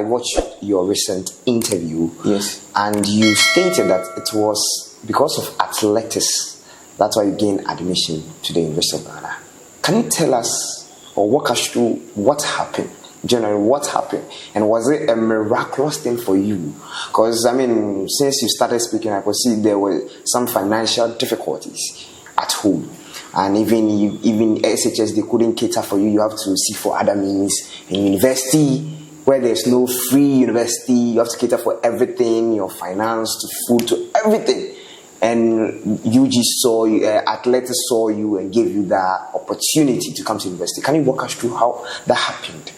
I watched your recent interview. Yes. And you stated that it was because of athletics. That's why you gained admission to the University of Ghana. Can you tell us or walk us through what happened? Generally, what happened? And was it a miraculous thing for you? Because, I mean, since you started speaking, I could see there were some financial difficulties at home. And even SHS, they couldn't cater for you. You have to seek for other means. In university, where there's no free university, you have to cater for everything, your finance, to food, to everything. And UG saw you, athletics saw you and gave you that opportunity to come to university. Can you walk us through how that happened?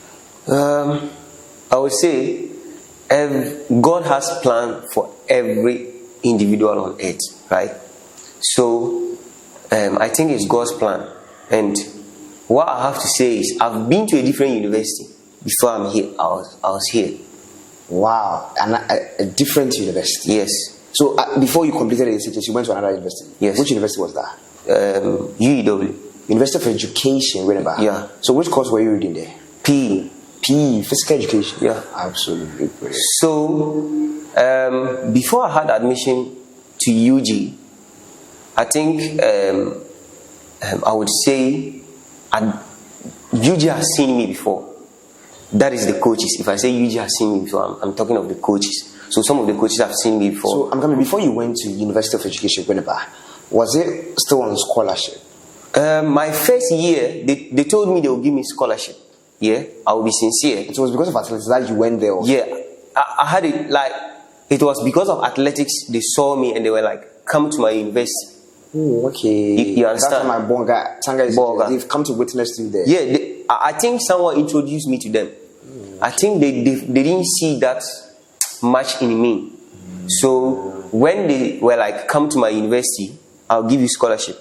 I would say God has plan for every individual on earth, right? So I think it's God's plan. And what I have to say is I've been to a different university before I'm here. I was here. Wow, and a different university. Yes. So before you completed the SHS, you went to another university. Yes. Which university was that? UEW. University of Education, Winneba. Yeah. So which course were you reading there? PE. Physical education. Yeah. Absolutely great. So before I had admission to UG, I think I would say UG has seen me before. That is the coaches. If I say UG has seen me before, I'm talking of the coaches. So some of the coaches have seen me before. So I'm coming. Before you went to University of Education, Winneba, was it still on scholarship? My first year, they told me they would give me scholarship. Yeah, I will be sincere. It was because of athletics that you went there also. Yeah, I had it like, it was because of athletics. They saw me and they were like, come to my university. Oh, okay. You understand? That's why my Bolgatanga is. They've come to witness you there. Yeah, I think someone introduced me to them. I think they didn't see that much in me. So when they were like, come to my university, I'll give you scholarship.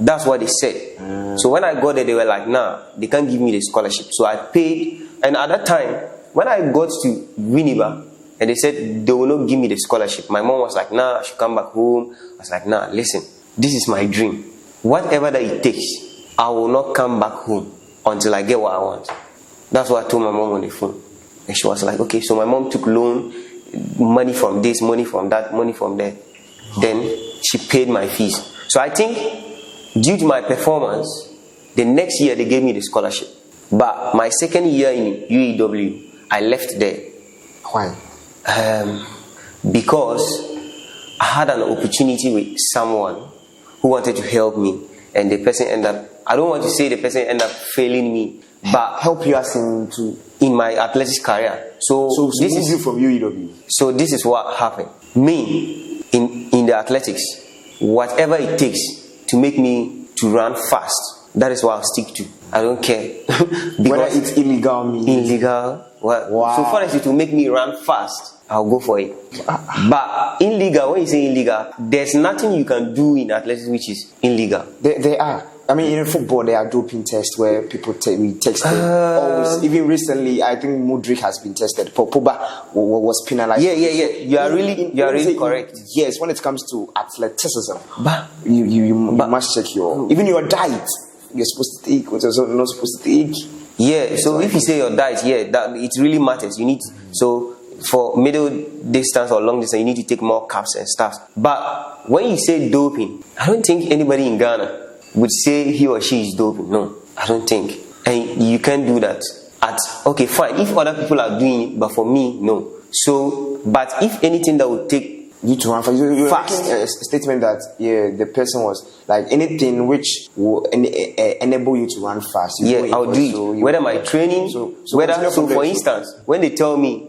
That's what they said. So when I got there, they were like, nah, they can't give me the scholarship. So I paid. And at that time, when I got to Winneba, and they said they will not give me the scholarship, my mom was like, nah, I should come back home. I was like, nah, listen, this is my dream. Whatever that it takes, I will not come back home until I get what I want. That's what I told my mom on the phone. And she was like, okay. So my mom took loan, money from this, money from that, money from there. Then she paid my fees. So I think due to my performance, the next year they gave me the scholarship. But my second year in UEW, I left there. Why? Because I had an opportunity with someone who wanted to help me, and the person ended up, I don't want to say the person ended up failing me, but help you as in my athletics career. So this is you from UEW. So this is what happened. Me in the athletics, whatever it takes to make me to run fast, that is what I'll stick to. I don't care. Whether it's illegal means. Illegal. Well, wow. So far as it will make me run fast, I'll go for it. But illegal, when you say illegal, there's nothing you can do in athletics which is illegal. There are. I mean, in football, there are doping tests where people we tested. Always, even recently, I think Mudryk has been tested. Pogba was penalized. Yeah. You are really correct. Yes, when it comes to athleticism, you must check even your diet. You're supposed to take what you're not supposed to take. Yeah. So if you say your diet, that it really matters. You need so for middle distance or long distance, you need to take more carbs and stuff. But when you say doping, I don't think anybody in Ghana would say he or she is doping. No, I don't think. And you can't do that. Okay, fine. If other people are doing it, but for me, no. So, but if anything that would take you to run fast, you fast. A statement that the person was like anything which will enable you to run fast. I'll do it. So whether my training, so for instance, when they tell me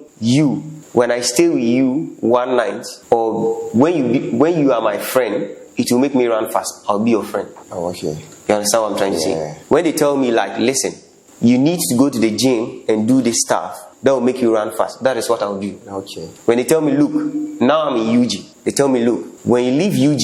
when I stay with you one night, or when you are my friend, it will make me run fast. I'll be your friend. Oh, okay. You understand what I'm trying to say? When they tell me like, listen, you need to go to the gym and do this stuff, that will make you run fast. That is what I'll do. Okay. When they tell me, look, now I'm in UG. They tell me, look, when you leave UG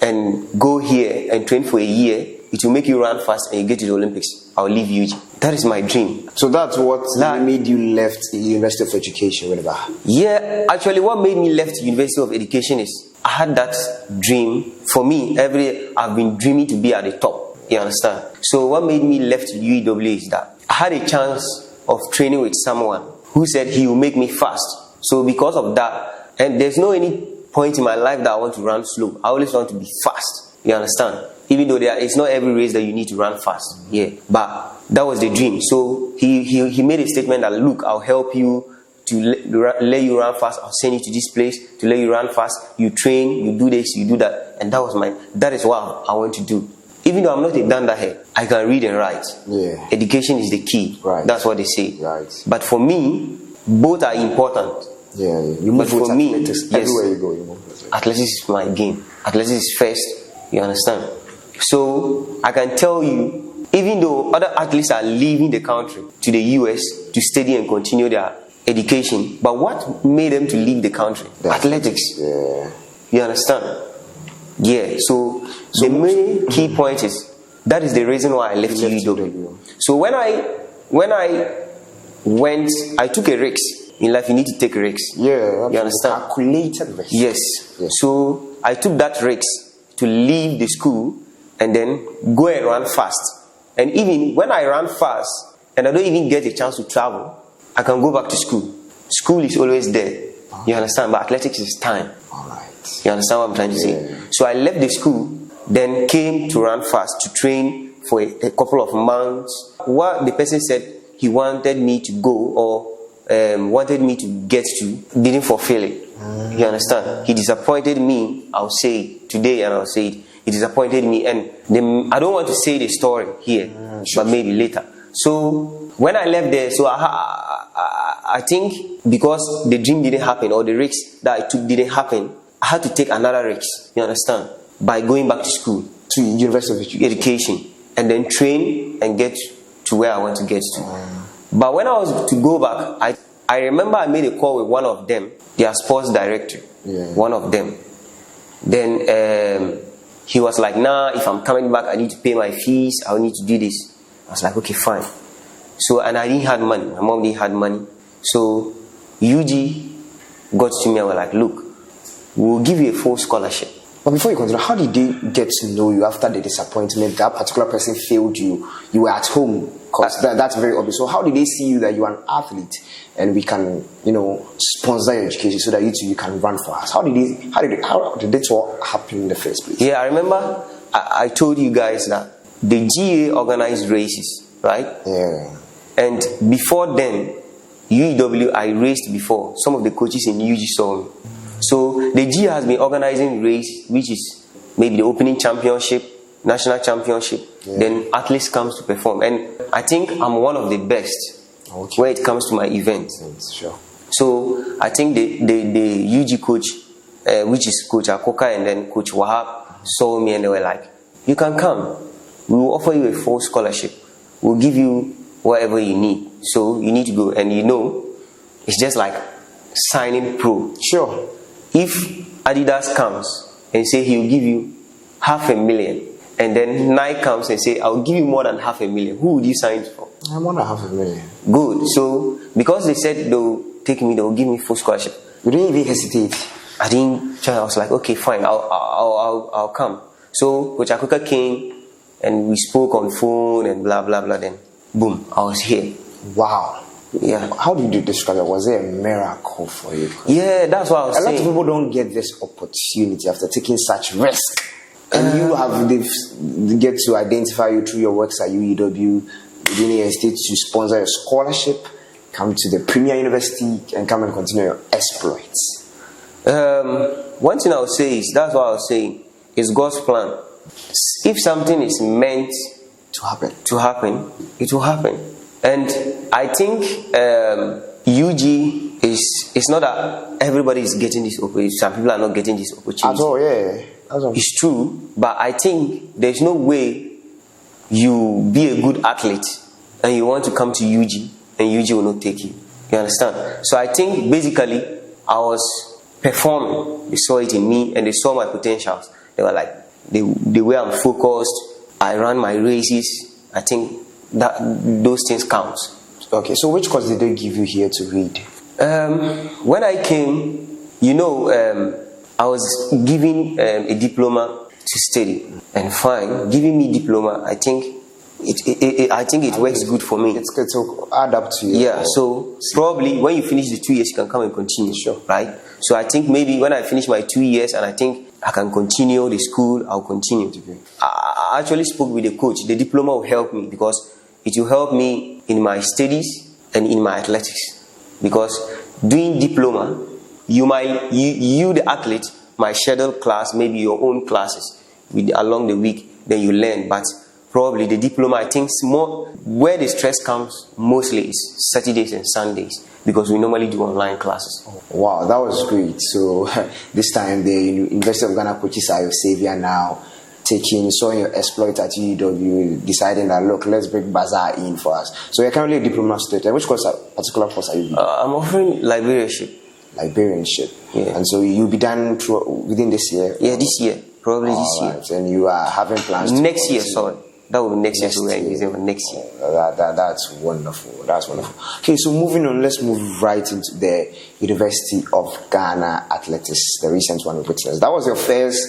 and go here and train for a year, it will make you run fast and you get to the Olympics. I'll leave UG. That is my dream. So that's what made you left the University of Education, Winneba? Yeah, actually what made me left the University of Education is I had that dream. For me, I've been dreaming to be at the top. You understand? So what made me left UEW is that I had a chance of training with someone who said he will make me fast. So because of that, and there's no any point in my life that I want to run slow. I always want to be fast. You understand? Even though it's not every race that you need to run fast. Yeah, but that was the dream. So he made a statement that, look, I'll help you to let you run fast. I'll send you to this place to let you run fast. You train, you do this, you do that. And that is what I want to do. Even though I'm not a dandahead, I can read and write. Yeah. Education is the key. Right. That's what they say. Right. But for me, both are important. Yeah. You move for me, athletics. yes, Everywhere you go, you move athletics. Athletics is my game. Athletics is first. You understand? So I can tell you, even though other athletes are leaving the country to the US to study and continue their education, but what made them to leave the country? Athletics. Yeah. You understand? Yeah. So the main key point is that is the reason why I left UEW. So when I went, I took a risk. In life, you need to take risks. Yeah. You understand? Calculated risk. Yes. So I took that risk to leave the school and then go and run fast. And even when I run fast and I don't even get a chance to travel, I can go back to school. School is always there. You understand? But athletics is time. Alright. You understand what I'm trying to say? So I left the school, then came to run fast to train for a couple of months. What the person said he wanted me to go or wanted me to get to didn't fulfill it. You understand? He disappointed me. I'll say it today and I'll say it. He disappointed me, and I don't want to say the story here, but maybe later. So when I left there, so I think because the dream didn't happen or the risk that I took didn't happen, I had to take another risk. You understand? By going back to school, to University of Education, and then train and get to where I want to get to. But when I was to go back, I remember I made a call with one of them, their sports director, one of them. Then he was like, nah, if I'm coming back, I need to pay my fees. I need to do this. I was like, okay, fine. So, and I didn't have money. My mom didn't have money. So UG got to me and were like, look, we'll give you a full scholarship. But before you continue, how did they get to know you after the disappointment? That particular person failed you. You were at home. Because that's very obvious. So how did they see you that you are an athlete and we can, sponsor your education so that you can run for us? How did this all happen in the first place? Yeah, I remember I told you guys that the GA organized races, right? Yeah. And before then, UEW, I raced before. Some of the coaches in UG saw me. So the GA has been organizing race, which is maybe the opening championship, national championship. Then athletes comes to perform, and I think I'm one of the best when it comes to my event. Sure. So I think the UG coach, which is Coach Akoka and then Coach Wahab, saw me and they were like, you can come. We will offer you a full scholarship. We'll give you whatever you need. So you need to go, and it's just like signing pro. Sure. If Adidas comes and say he'll give you $500,000, and then Nike comes and say, I'll give you more than $500,000, who would you sign for? I want $500,000. Good. So because they said they'll take me, they'll give me full scholarship. You didn't even hesitate. I didn't try. I was like, okay, fine, I'll come. So Coach Akuka came and we spoke on phone and blah blah blah. Then boom, I was here. Wow. Yeah. How did you describe it? Was it a miracle for you? Yeah, that's what I was saying. A lot of people don't get this opportunity after taking such risk. And they get to identify you through your works at UEW, within your state to sponsor a scholarship, come to the premier university, and come and continue your exploits. One thing I would say is, that's what I was saying, is God's plan. If something is meant to happen, it will happen. And I think UG is not that everybody is getting this opportunity. Some people are not getting this opportunity. At all, yeah. It's true, but I think there's no way you be a good athlete and you want to come to UG and UG will not take you. You understand? So I think basically I was performing. They saw it in me and they saw my potentials. They were like, the way I'm focused, I run my races. I think that those things count. Okay, so which course did they give you here to read? When I came, I was given a diploma to study, and fine, giving me diploma, I think I think it works good for me. It's good to add up to you. Yeah, so probably when you finish the 2 years, you can come and continue. Sure. Right? So I think maybe when I finish my 2 years and I think I can continue the school, I'll continue. I actually spoke with the coach. The diploma will help me because it will help me in my studies and in my athletics. Because doing diploma, you the athlete, might schedule class, maybe your own classes along the week, then you learn. But probably the diploma, I think more where the stress comes mostly is Saturdays and Sundays, because we normally do online classes. Wow, that was great. So this time the University of Ghana coaches are your savior now, showing your exploit at UEW, deciding that, look, let's bring Bazaa in for us. So you're currently a diploma student. Which particular course are you doing? I'm offering librarianship. Librarianship. Yeah. And so you'll be done within this year? Yeah, this year. Probably this year. Right. And you are having plans next year, sorry. That will be next year. So we're engaging for next year. That's wonderful. That's wonderful. Okay, so moving on, let's move right into the University of Ghana athletics, the recent one we witnessed. That was your first,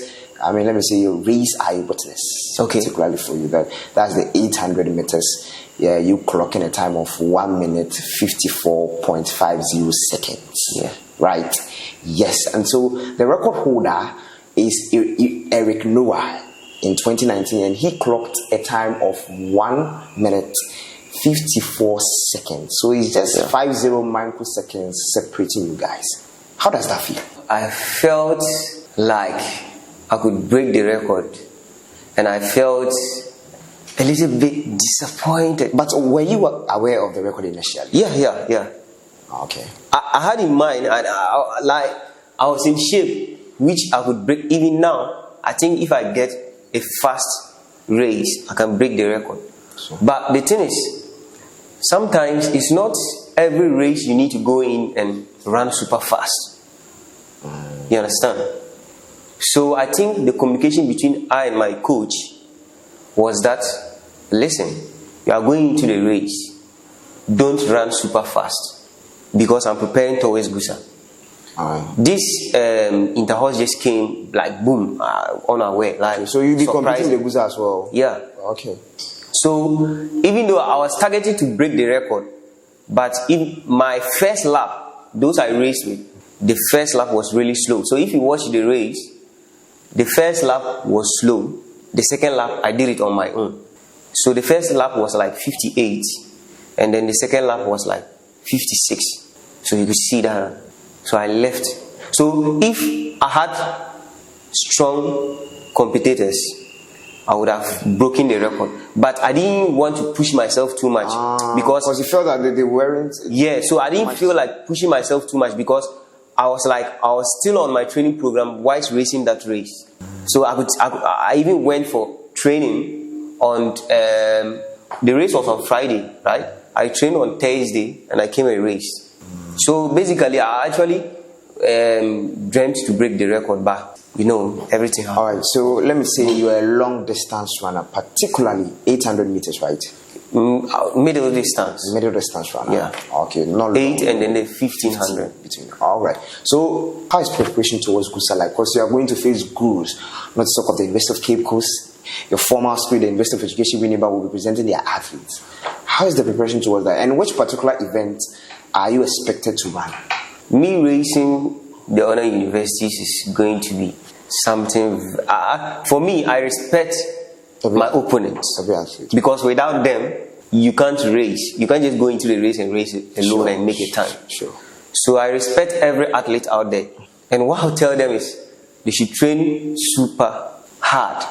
let me say, your race I witnessed. Okay. Particularly for you. That's the 800 meters. Yeah, you clocking a time of 1 minute 54.50 seconds. Yeah. Right. Yes. And so the record holder is Eric Noah in 2019, and he clocked a time of 1 minute 54 seconds. So it's just 50 microseconds separating you guys. How does that feel? I felt like I could break the record, and I felt a little bit disappointed. But were you aware of the record initially? Yeah. Okay. I had in mind, and I was in shape, which I could break. Even now, I think if I get a fast race, I can break the record. So. But the thing is, sometimes it's not every race you need to go in and run super fast. You understand? So I think the communication between I and my coach was that, listen, you are going into the race, don't run super fast, because I'm preparing towards Gusa. This interhouse just came like boom, unaware. Like, so you'll be competing the Gusa as well? Yeah. Okay. So even though I was targeted to break the record, but in my first lap, those I raced with, the first lap was really slow. So if you watch the race, the first lap was slow. The second lap, I did it on my own. So the first lap was like 58, and then the second lap was like 56. So you could see that. So I left. So if I had strong competitors, I would have broken the record. But I didn't want to push myself too much, because you felt that they weren't. Yeah, so I didn't feel like pushing myself too much, because I was still on my training program whilst racing that race. So I even went for training on the race was on Friday, right? I trained on Thursday and I came and raced. So basically, I actually dreamt to break the record, but everything happened. All right, so let me say you're a long distance runner, particularly 800 meters, right? Middle distance. Middle distance runner. Yeah. Okay, not 8 and then the 1500. Between. All right. So how is preparation towards Gusa like? Because you are going to face gurus, not to talk of the University of Cape Coast. Your former school, the University of Education, Winneba, will be presenting their athletes. How is the preparation towards that? And which particular event are you expected to run? Me racing the other universities is going to be something. For me, I respect my opponents, because without them, you can't race. You can't just go into the race and race alone and make a time. Sure. So I respect every athlete out there. And what I'll tell them is they should train super hard,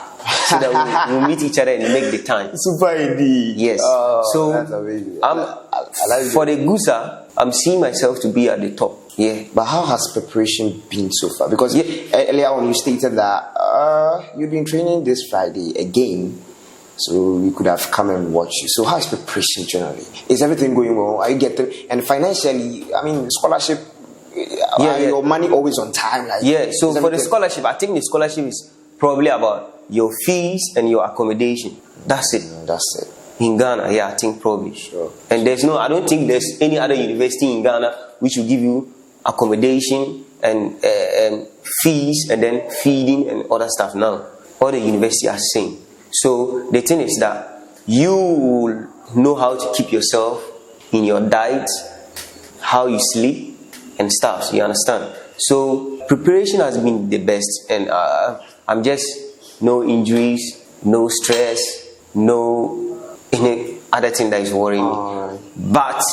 so that we'll meet each other and make the time. Super indeed. Yes. So that's amazing. For the Gusa, I'm seeing myself to be at the top. Yeah. But how has preparation been so far? Because earlier on you stated that you've been training this Friday again, so we could have come and watched you. So how is preparation generally? Is everything going well? Are you getting, and financially, scholarship, your money always on time? So for the scholarship, I think the scholarship is probably about your fees and your accommodation. That's it. That's it. In Ghana, I think probably. Sure. And I don't think there's any other university in Ghana which will give you accommodation and fees and then feeding and other stuff now. All the universities are saying. So the thing is that you will know how to keep yourself in your diet, how you sleep, and stuff. You understand? So preparation has been the best, and I'm just no injuries, no stress, no any other thing that is worrying me. But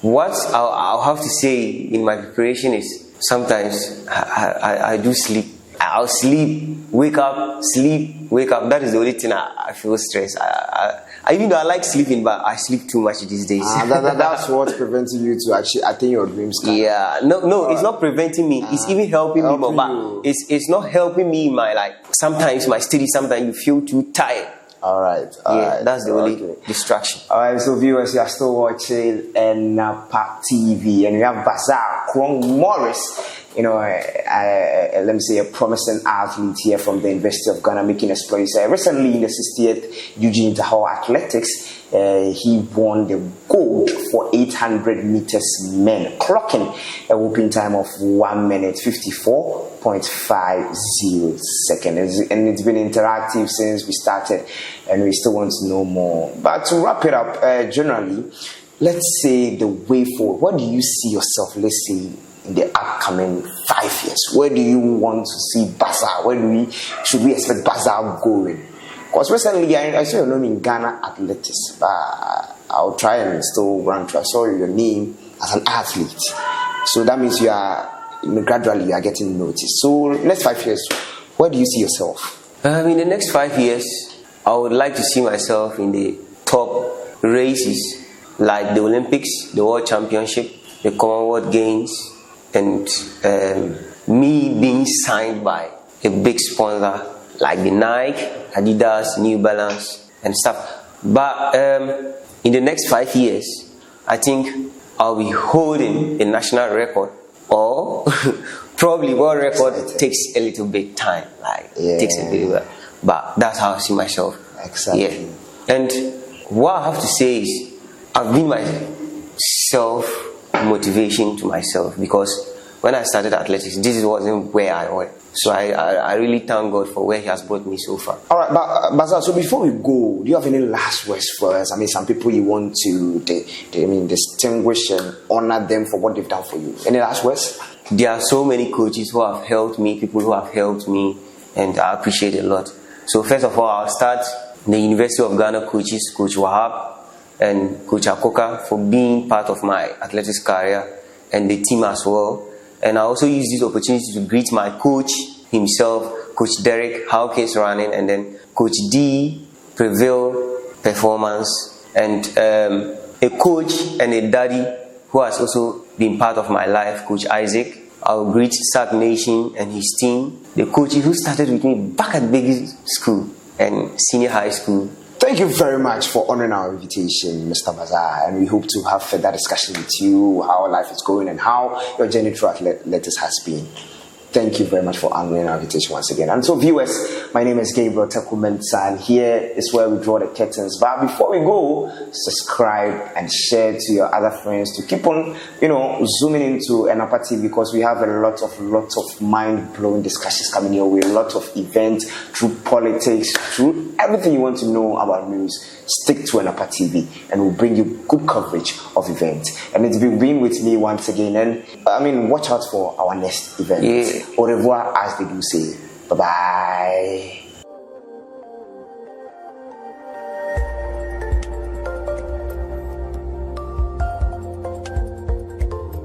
what I'll have to say in my preparation is sometimes I do sleep. I'll sleep, wake up, sleep, wake up. That is the only thing I feel stressed. I even though I like sleeping, but I sleep too much these days. That's what's preventing you to actually attain your dreams. Yeah, no, it's not preventing me. It's even helping me more, but it's not helping me in my, like, sometimes my study, sometimes you feel too tired. All right. That's the only distraction. All right, so viewers, you are still watching Anapo TV, and we have Bazaa Kurug Morris. You know, let me say a promising athlete here from the University of Ghana, making exploits. Recently, in the 60th Eugene Hall Athletics, he won the gold for 800 meters men, clocking a whooping time of 1 minute 54.50 seconds. And it's been interactive since we started, and we still want to know more. But to wrap it up, generally, let's say the way forward. What do you see yourself, let's say, in the upcoming 5 years? Where do you want to see Bazaa? Should we expect Bazaa going? Because recently I saw your name in Ghana Athletics. I'll try and still run through. I saw your name as an athlete. So that means gradually you are getting noticed. So next 5 years, where do you see yourself? In the next 5 years, I would like to see myself in the top races like the Olympics, the World Championship, the Commonwealth Games, and me being signed by a big sponsor like the Nike, Adidas, New Balance, and stuff. But in the next 5 years, I think I'll be holding a national record, or probably world record. Takes a little bit time, takes a bit, but that's how I see myself. Exactly. Yeah. And what I have to say is, I've been myself motivation to myself, because when I started athletics, this wasn't where I was. So I really thank God for where He has brought me so far. All right, but Bazaa, so before we go, do you have any last words for us? I mean, some people you want to distinguish and honor them for what they've done for you. Any last words? There are so many coaches who have helped me, people who have helped me, and I appreciate it a lot. So first of all, I'll start the University of Ghana coaches, Coach Wahab and Coach Akoka, for being part of my athletics career, and the team as well. And I also use this opportunity to greet my coach himself, Coach Derek, How Case Running, and then Coach D, Prevail Performance, and a coach and a daddy who has also been part of my life, Coach Isaac. I'll greet Sac Nation and his team, the coaches who started with me back at Big School and Senior High School. Thank you very much for honoring our invitation, Mr. Bazaa, and we hope to have further discussion with you, how life is going and how your journey through athletics has been. Thank you very much for honoring our invitation once again. And so, viewers, my name is Gabriel Tekumensa, and here is where we draw the curtains. But before we go, subscribe and share to your other friends to keep on, zooming into Anapo TV, because we have a lot of mind-blowing discussions coming your way, a lot of events, through politics, through everything you want to know about news. Stick to Anapo TV, and we'll bring you good coverage of events. And it's been being with me once again, and watch out for our next event. Au revoir, as they do say. Bye-bye.